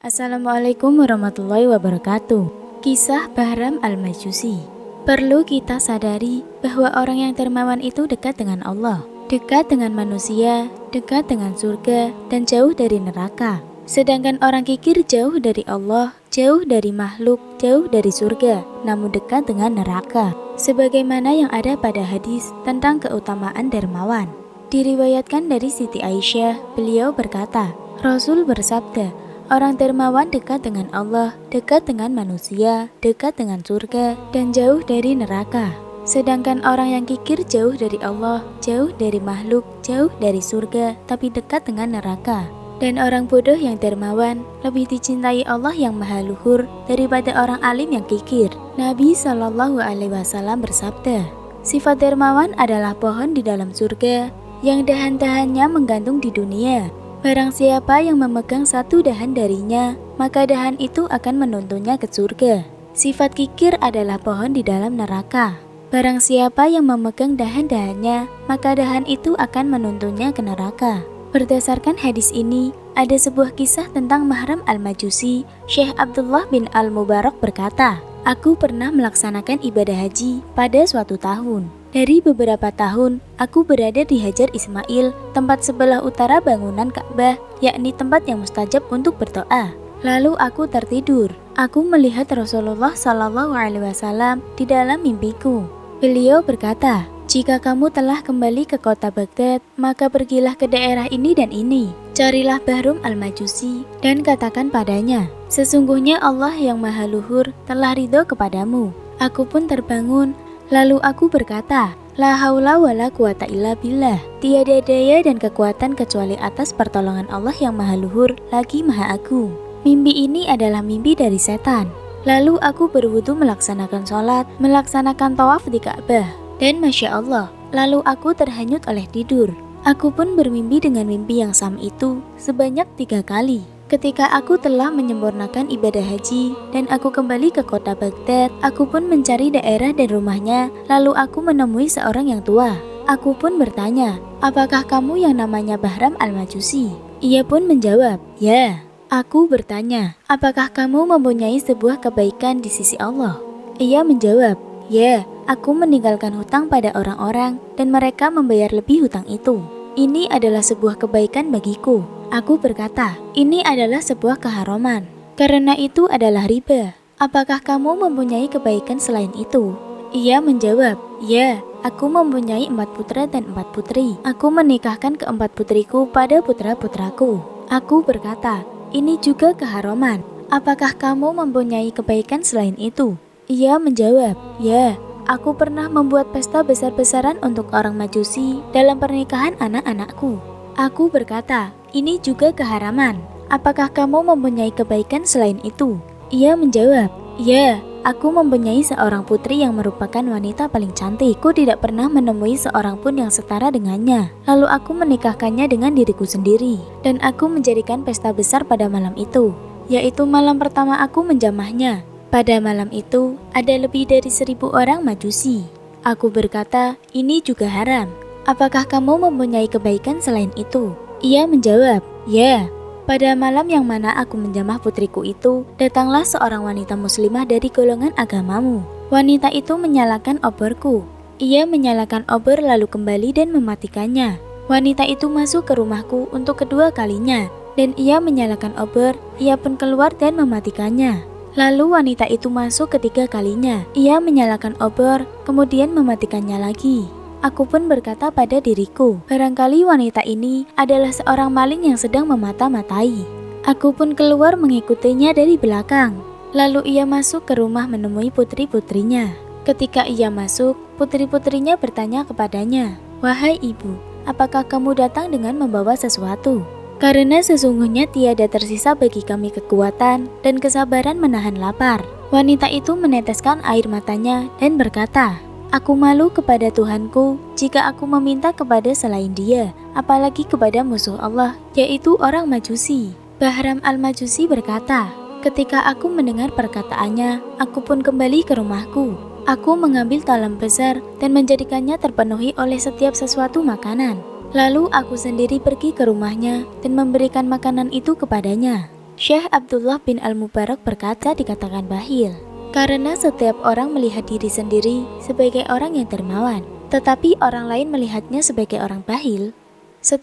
Assalamualaikum warahmatullahi wabarakatuh. Kisah Bahram Al-Majusi. Perlu kita sadari bahwa orang yang dermawan itu dekat dengan Allah, dekat dengan manusia, dekat dengan surga, dan jauh dari neraka. Sedangkan orang kikir jauh dari Allah, jauh dari makhluk, jauh dari surga, namun dekat dengan neraka. Sebagaimana yang ada pada hadis tentang keutamaan dermawan. Diriwayatkan dari Siti Aisyah, beliau berkata, Rasul bersabda, orang dermawan dekat dengan Allah, dekat dengan manusia, dekat dengan surga, dan jauh dari neraka. Sedangkan orang yang kikir jauh dari Allah, jauh dari makhluk, jauh dari surga, tapi dekat dengan neraka. Dan orang bodoh yang dermawan lebih dicintai Allah yang maha luhur daripada orang alim yang kikir. Nabi SAW bersabda, sifat dermawan adalah pohon di dalam surga yang dahan-dahannya menggantung di dunia. Barang siapa yang memegang satu dahan darinya, maka dahan itu akan menuntunnya ke surga. Sifat kikir adalah pohon di dalam neraka. Barang siapa yang memegang dahan-dahannya, maka dahan itu akan menuntunnya ke neraka. Berdasarkan hadis ini, ada sebuah kisah tentang Bahram Al-Majusi. Syekh Abdullah bin Al-Mubarak berkata, aku pernah melaksanakan ibadah haji pada suatu tahun. Dari beberapa tahun, aku berada di Hajar Ismail, tempat sebelah utara bangunan Ka'bah, yakni tempat yang mustajab untuk berdoa. Lalu aku tertidur. Aku melihat Rasulullah SAW di dalam mimpiku. Beliau berkata, jika kamu telah kembali ke kota Baghdad, maka pergilah ke daerah ini dan ini. Carilah Bahram Al-Majusi dan katakan padanya, sesungguhnya Allah yang maha luhur telah ridho kepadamu. Aku pun terbangun. Lalu aku berkata, la haula wa la quwata illa billah. Tiada daya dan kekuatan kecuali atas pertolongan Allah yang maha luhur lagi maha agung. Mimpi ini adalah mimpi dari setan. Lalu aku berwudu melaksanakan sholat, melaksanakan tawaf di Ka'bah. Dan Masya Allah, lalu aku terhanyut oleh tidur. Aku pun bermimpi dengan mimpi yang sama itu sebanyak 3 kali. Ketika aku telah menyempurnakan ibadah haji dan aku kembali ke kota Baghdad, aku pun mencari daerah dan rumahnya, lalu aku menemui seorang yang tua. Aku pun bertanya, apakah kamu yang namanya Bahram Al-Majusi? Ia pun menjawab, ya. Aku bertanya, apakah kamu mempunyai sebuah kebaikan di sisi Allah? Ia menjawab, ya, aku meninggalkan hutang pada orang-orang dan mereka membayar lebih hutang itu. Ini adalah sebuah kebaikan bagiku. Aku berkata, ini adalah sebuah keharaman, karena itu adalah riba. Apakah kamu mempunyai kebaikan selain itu? Ia menjawab, ya, aku mempunyai 4 putra dan 4 putri. Aku menikahkan ke-4 putriku pada putra-putraku. Aku berkata, ini juga keharaman. Apakah kamu mempunyai kebaikan selain itu? Ia menjawab, ya, aku pernah membuat pesta besar-besaran untuk orang Majusi dalam pernikahan anak-anakku. Aku berkata, ini juga keharaman. Apakah kamu mempunyai kebaikan selain itu? Ia menjawab, ya, aku mempunyai seorang putri yang merupakan wanita paling cantik. Aku tidak pernah menemui seorang pun yang setara dengannya. Lalu aku menikahkannya dengan diriku sendiri. Dan aku menjadikan pesta besar pada malam itu, yaitu malam pertama aku menjamahnya. Pada malam itu, ada lebih dari 1000 orang Majusi. Aku berkata, ini juga haram. Apakah kamu mempunyai kebaikan selain itu? Ia menjawab, ya. Pada malam yang mana aku menjamah putriku itu, datanglah seorang wanita muslimah dari golongan agamamu. Wanita itu menyalakan oborku. Ia menyalakan obor lalu kembali dan mematikannya. Wanita itu masuk ke rumahku untuk kedua kalinya, dan ia menyalakan obor, ia pun keluar dan mematikannya. Lalu wanita itu masuk ketiga kalinya. Ia menyalakan obor, kemudian mematikannya lagi. Aku pun berkata pada diriku, barangkali wanita ini adalah seorang maling yang sedang memata-matai. Aku pun keluar mengikutinya dari belakang. Lalu ia masuk ke rumah menemui putri-putrinya. Ketika ia masuk, putri-putrinya bertanya kepadanya, wahai ibu, apakah kamu datang dengan membawa sesuatu? Karena sesungguhnya tiada tersisa bagi kami kekuatan dan kesabaran menahan lapar. Wanita itu meneteskan air matanya dan berkata, aku malu kepada Tuhanku jika aku meminta kepada selain Dia, apalagi kepada musuh Allah, yaitu orang Majusi. Bahram Al-Majusi berkata, ketika aku mendengar perkataannya, aku pun kembali ke rumahku. Aku mengambil talam besar dan menjadikannya terpenuhi oleh setiap sesuatu makanan. Lalu aku sendiri pergi ke rumahnya dan memberikan makanan itu kepadanya. Syekh Abdullah bin Al-Mubarak berkata dikatakan bakhil karena setiap orang melihat diri sendiri sebagai orang yang dermawan, tetapi orang lain melihatnya sebagai orang bakhil.